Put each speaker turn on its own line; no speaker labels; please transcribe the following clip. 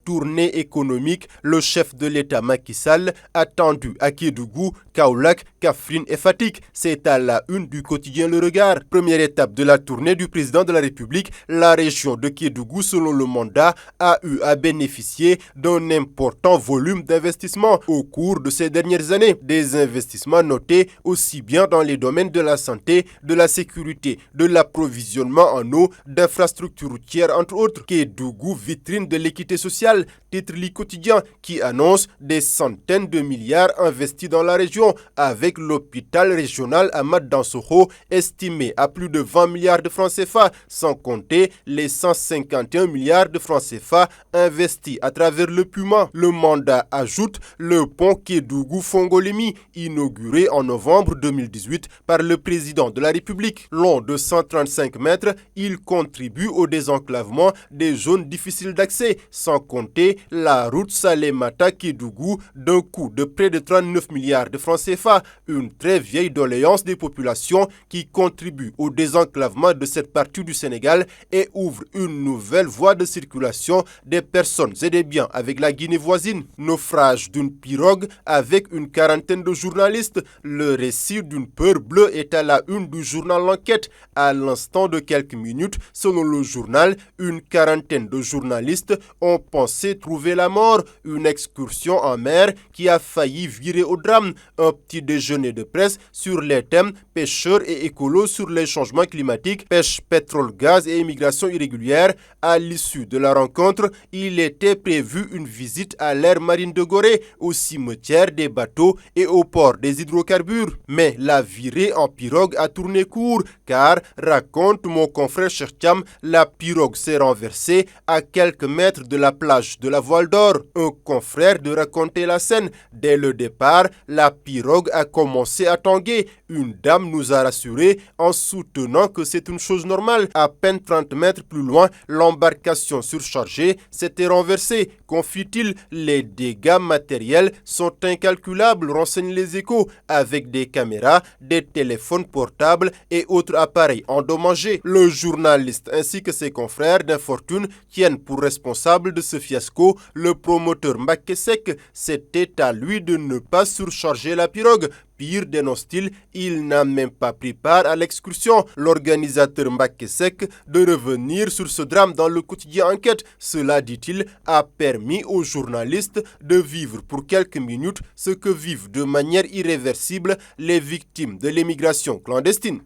Tournée économique, le chef de l'État Macky Sall attendu à Kédougou, Kaolack, Kaffrine et Fatick. C'est à la une du quotidien Le Regard. Première étape de la tournée du président de la République, la région de Kédougou, selon le mandat, a eu à bénéficier d'un important volume d'investissements au cours de ces dernières années. Des investissements notés aussi bien dans les domaines de la santé, de la sécurité, de l'approvisionnement en eau, d'infrastructures routières, entre autres. Kédougou, vitrine de l'équité sociale. Titre Le Quotidien qui annonce des centaines de milliards investis dans la région avec l'hôpital régional Ahmad Dansokho estimé à plus de 20 milliards de francs CFA, sans compter les 151 milliards de francs CFA investis à travers le Puma. Le mandat ajoute le pont Kédougou-Fongolemi, inauguré en novembre 2018 par le président de la République. Long de 135 mètres, il contribue au désenclavement des zones difficiles d'accès, sans compter la route Salémata-Kédougou d'un coût de près de 39 milliards de francs CFA, une très vieille doléance des populations qui contribue au désenclavement de cette partie du Sénégal et ouvre une nouvelle voie de circulation des personnes et des biens avec la Guinée voisine. Naufrage d'une pirogue avec une quarantaine de journalistes. Le récit d'une peur bleue est à la une du journal L'Enquête. À l'instant de quelques minutes, selon le journal, une quarantaine de journalistes ont pensé trouver la mort. Une excursion en mer qui a failli virer au drame. Un petit déjeuner de presse sur les thèmes pêcheurs et écolos sur les changements climatiques, pêche, pétrole, gaz et immigration irrégulière. À l'issue de la rencontre, il était prévu une visite à l'aire marine de Gorée, au cimetière des bateaux et au port des hydrocarbures. Mais la virée en pirogue a tourné court, car, raconte mon confrère Chercham, la pirogue s'est renversée à quelques mètres de la plage de la Voile d'Or. Un confrère de raconter la scène. Dès le départ, la pirogue a commencé à tanguer. Une dame nous a rassurés en soutenant que c'est une chose normale. À peine 30 mètres plus loin, l'embarcation surchargée s'était renversée. Confie-t-il, les dégâts matériels sont incalculables, renseignent les Échos, avec des caméras, des téléphones portables et autres appareils endommagés. Le journaliste ainsi que ses confrères d'infortune tiennent pour responsable de ce fiasco le promoteur Mbacké Seck. C'était à lui de ne pas surcharger la pirogue. Pire, dénonce-t-il, il n'a même pas pris part à l'excursion. L'organisateur Mbacké Seck de revenir sur ce drame dans le quotidien Enquête. Cela, dit-il, a permis aux journalistes de vivre pour quelques minutes ce que vivent de manière irréversible les victimes de l'immigration clandestine.